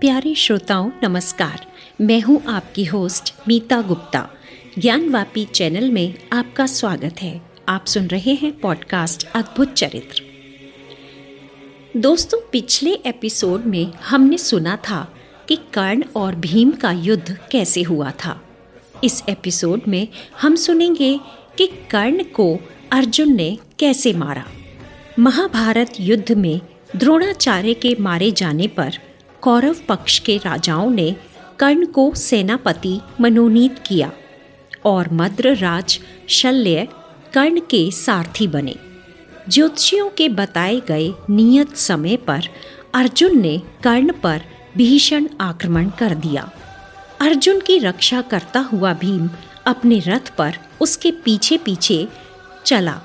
प्यारे श्रोताओं नमस्कार। मैं हूं आपकी होस्ट मीता गुप्ता। ज्ञानवापी चैनल में आपका स्वागत है। आप सुन रहे हैं पॉडकास्ट अद्भुत चरित्र। दोस्तों, पिछले एपिसोड में हमने सुना था कि कर्ण और भीम का युद्ध कैसे हुआ था। इस एपिसोड में हम सुनेंगे कि कर्ण को अर्जुन ने कैसे मारा। महाभारत युद्ध में द्रोणाचार्य के मारे जाने पर कौरव पक्ष के राजाओं ने कर्ण को सेनापति मनोनीत किया और मद्रराज शल्य कर्ण के सारथी बने। ज्योतिषियों के बताए गए नियत समय पर अर्जुन ने कर्ण पर भीषण आक्रमण कर दिया। अर्जुन की रक्षा करता हुआ भीम अपने रथ पर उसके पीछे पीछे चला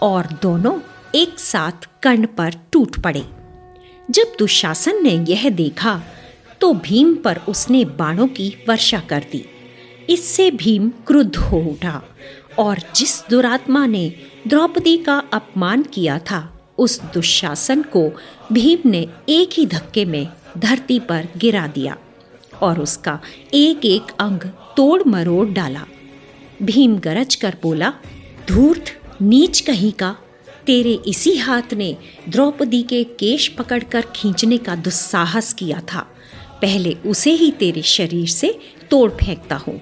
और दोनों एक साथ कर्ण पर टूट पड़े। जब दुशासन ने यह देखा तो भीम पर उसने बाणों की वर्षा कर दी। इससे भीम क्रुद्ध हो उठा और जिस दुरात्मा ने द्रौपदी का अपमान किया था उस दुशासन को भीम ने एक ही धक्के में धरती पर गिरा दिया और उसका एक एक अंग तोड़ मरोड़ डाला। भीम गरज कर बोला, धूर्त नीच कहीं का, तेरे इसी हाथ ने द्रौपदी के केश पकड़कर खींचने का दुस्साहस किया था। पहले उसे ही तेरे शरीर से तोड़ फेंकता हूं।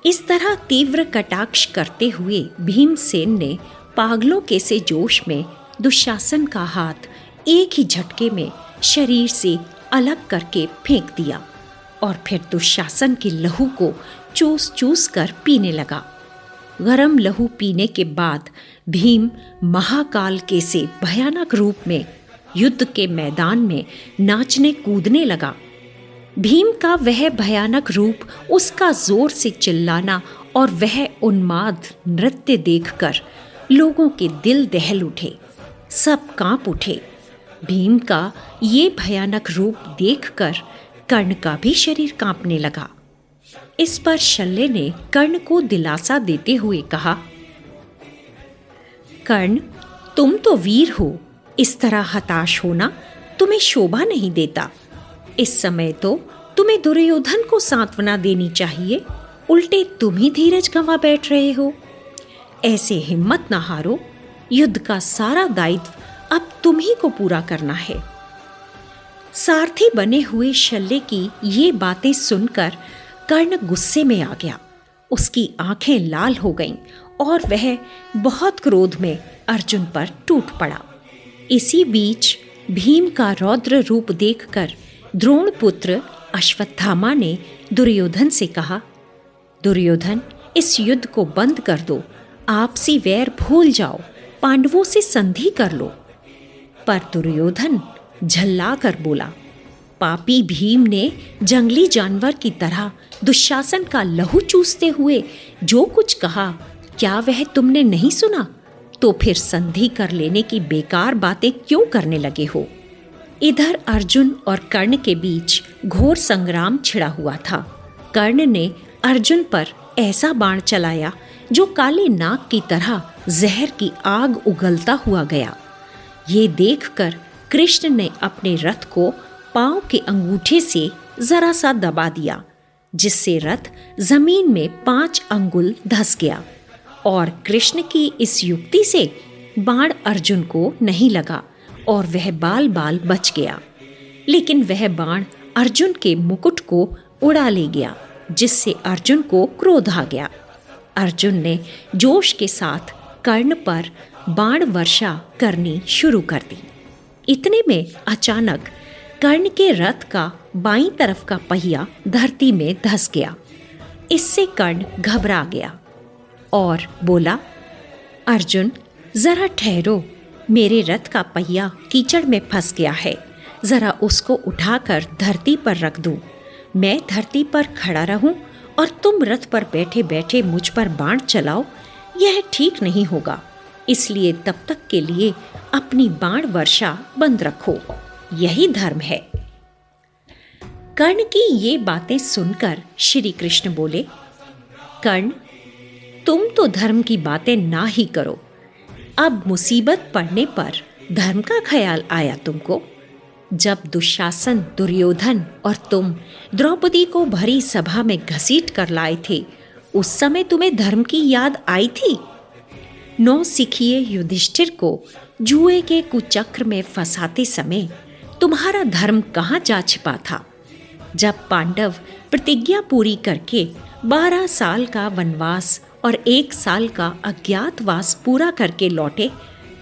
इस तरह तीव्र कटाक्ष करते हुए भीमसेन ने पागलों के से जोश में दुशासन का हाथ एक ही झटके में शरीर से अलग करके फेंक दिया और फिर दुशासन के लहू को चूस चूस कर पीने लगा। गरम लहू पीने के बाद भीम महाकाल के से भयानक रूप में युद्ध के मैदान में नाचने कूदने लगा। भीम का वह भयानक रूप, उसका जोर से चिल्लाना और वह उन्माद नृत्य देखकर लोगों के दिल दहल उठे, सब कांप उठे। भीम का ये भयानक रूप देखकर कर्ण का भी शरीर कांपने लगा। इस पर शल्य ने कर्ण को दिलासा देते हुए कहा, कर्ण, तुम तो वीर हो, इस तरह हताश होना तुम्हें शोभा नहीं देता। इस समय तो तुम्हें दुर्योधन को सांत्वना देनी चाहिए, उल्टे तुम ही धीरज गंवा बैठ रहे हो। ऐसे हिम्मत न हारो, युद्ध का सारा दायित्व अब तुम ही को पूरा करना है। सारथी बने हुए शल्य की ये बातें सुनकर कर्ण गुस्से में आ गया। उसकी आंखें लाल हो गईं और वह बहुत क्रोध में अर्जुन पर टूट पड़ा। इसी बीच भीम का रौद्र रूप देखकर द्रोण पुत्र अश्वत्थामा ने दुर्योधन से कहा, दुर्योधन, इस युद्ध को बंद कर दो, आपसी वैर भूल जाओ, पांडवों से संधि कर लो। पर दुर्योधन झल्ला कर बोला, पापी भीम ने जंगली जानवर की तरह दुशासन का लहू चूसते हुए जो कुछ कहा, क्या वह तुमने नहीं सुना? तो फिर संधि कर लेने की बेकार बातें क्यों करने लगे हो? इधर अर्जुन और कर्ण के बीच घोर संग्राम छिड़ा हुआ था। कर्ण ने अर्जुन पर ऐसा बाण चलाया जो काले नाग की तरह जहर की आग उगलता हुआ गया। ये देखकर कृष्ण ने अपने रथ को पांव के अंगूठे से जरा सा दबा दिया, जिससे रथ जमीन में 5 अंगुल धंस गया और कृष्ण की इस युक्ति से बाण अर्जुन को नहीं लगा और वह बाल बाल बच गया। लेकिन वह बाण अर्जुन के मुकुट को उड़ा ले गया, जिससे अर्जुन को क्रोध आ गया। अर्जुन ने जोश के साथ कर्ण पर बाण वर्षा करनी शुरू कर दी। इतने में अचानक कर्ण के रथ का बाईं तरफ का पहिया धरती में धंस गया। इससे कर्ण घबरा गया और बोला, अर्जुन, जरा ठहरो, मेरे रथ का पहिया कीचड़ में फंस गया है, जरा उसको उठाकर धरती पर रख दूं। मैं धरती पर खड़ा रहूं और तुम रथ पर बैठे बैठे मुझ पर बाण चलाओ, यह ठीक नहीं होगा। इसलिए तब तक के लिए अपनी बाण वर्षा बंद रखो, यही धर्म है। कर्ण की ये बातें सुनकर श्री कृष्ण बोले, कर्ण, तुम तो धर्म की बातें ना ही करो। अब मुसीबत पड़ने पर धर्म का ख्याल आया तुमको। जब दुशासन, दुर्योधन और तुम द्रौपदी को भरी सभा में घसीट कर लाए थे, उस समय तुम्हें धर्म की याद आई थी? नौसिखिए युधिष्ठिर को जुए के कुचक्र में फंसाते समय तुम्हारा धर्म कहाँ जा छिपा था? जब पांडव प्रतिज्ञा पूरी करके 12 साल का वनवास और 1 साल का अज्ञातवास पूरा करके लौटे,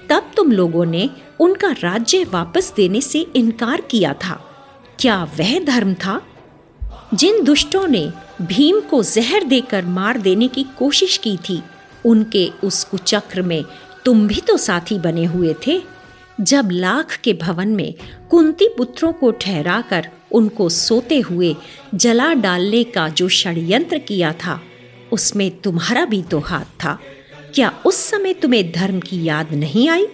तब तुम लोगों ने उनका राज्य वापस देने से इनकार किया था। क्या वह धर्म था? जिन दुष्टों ने भीम को जहर देकर मार देने की कोशिश की थी, उनके उस कुचक्र में तुम भी तो साथी बने हुए थे। जब लाख के भवन में कुंती पुत्रों को ठहराकर उनको सोते हुए जला डालने का जो षड्यंत्र किया था, उसमें तुम्हारा भी तो हाथ था। क्या उस समय तुम्हें धर्म की याद नहीं आई?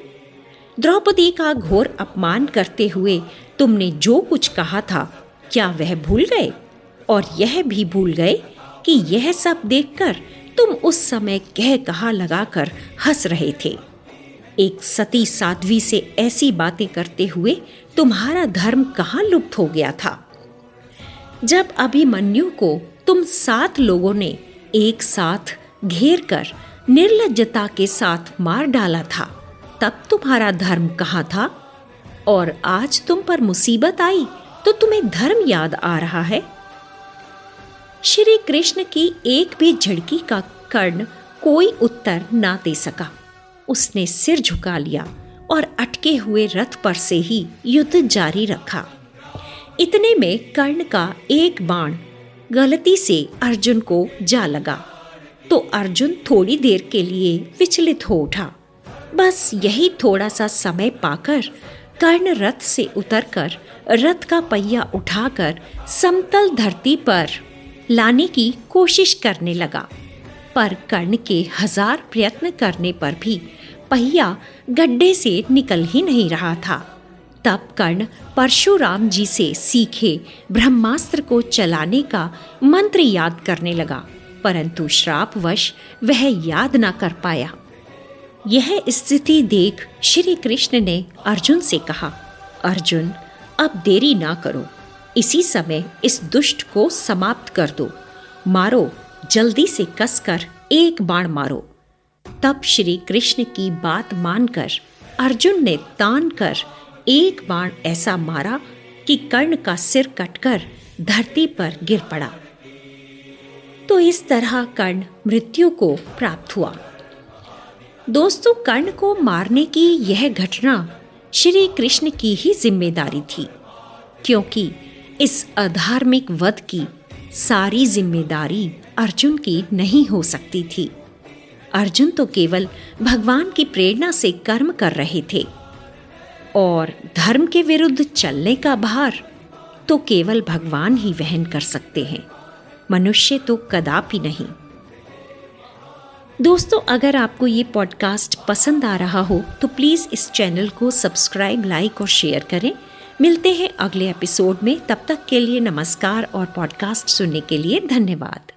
द्रौपदी का घोर अपमान करते हुए तुमने जो कुछ कहा था, क्या वह भूल गए? और यह भी भूल गए कि यह सब देखकर तुम उस समय कह कहा लगाकर हंस रहे थे। एक सती साध्वी से ऐसी बातें करते हुए तुम्हारा धर्म कहाँ लुप्त हो गया था? जब अभिमन्यु को तुम 7 लोगों ने एक साथ घेर कर निर्लज्जता के साथ मार डाला था, तब तुम्हारा धर्म कहाँ था? और आज तुम पर मुसीबत आई तो तुम्हें धर्म याद आ रहा है? श्री कृष्ण की एक भी झिड़की का कर्ण कोई उत्तर ना दे सका। उसने सिर झुका लिया और अटके हुए रथ पर से ही युद्ध जारी रखा। इतने में कर्ण का एक बाण गलती से अर्जुन को जा लगा तो अर्जुन थोड़ी देर के लिए विचलित हो उठा। बस यही थोड़ा सा समय पाकर कर्ण रथ से उतरकर रथ का पहिया उठाकर समतल धरती पर लाने की कोशिश करने लगा, पर कर्ण के 1000 प्रयत्न करने पर भी पहिया गड्ढे से निकल ही नहीं रहा था। तब कर्ण परशुराम जी से सीखे ब्रह्मास्त्र को चलाने का मंत्र याद करने लगा, परंतु श्रापवश वह याद न कर पाया। यह स्थिति देख श्री कृष्ण ने अर्जुन से कहा, अर्जुन, अब देरी ना करो, इसी समय इस दुष्ट को समाप्त कर दो। मारो, जल्दी से कसकर एक बाण मारो। तब श्री कृष्ण की बात मानकर अर्जुन ने तान कर एक बाण ऐसा मारा कि कर्ण का सिर कटकर धरती पर गिर पड़ा। तो इस तरह कर्ण मृत्यु को प्राप्त हुआ। दोस्तों, कर्ण को मारने की यह घटना श्री कृष्ण की ही जिम्मेदारी थी, क्योंकि इस अधार्मिक वध की सारी जिम्मेदारी अर्जुन की नहीं हो सकती थी। अर्जुन तो केवल भगवान की प्रेरणा से कर्म कर रहे थे और धर्म के विरुद्ध चलने का भार तो केवल भगवान ही वहन कर सकते हैं, मनुष्य तो कदापि नहीं। दोस्तों, अगर आपको ये पॉडकास्ट पसंद आ रहा हो तो प्लीज़ इस चैनल को सब्सक्राइब, लाइक और शेयर करें। मिलते हैं अगले एपिसोड में। तब तक के लिए नमस्कार और पॉडकास्ट सुनने के लिए धन्यवाद।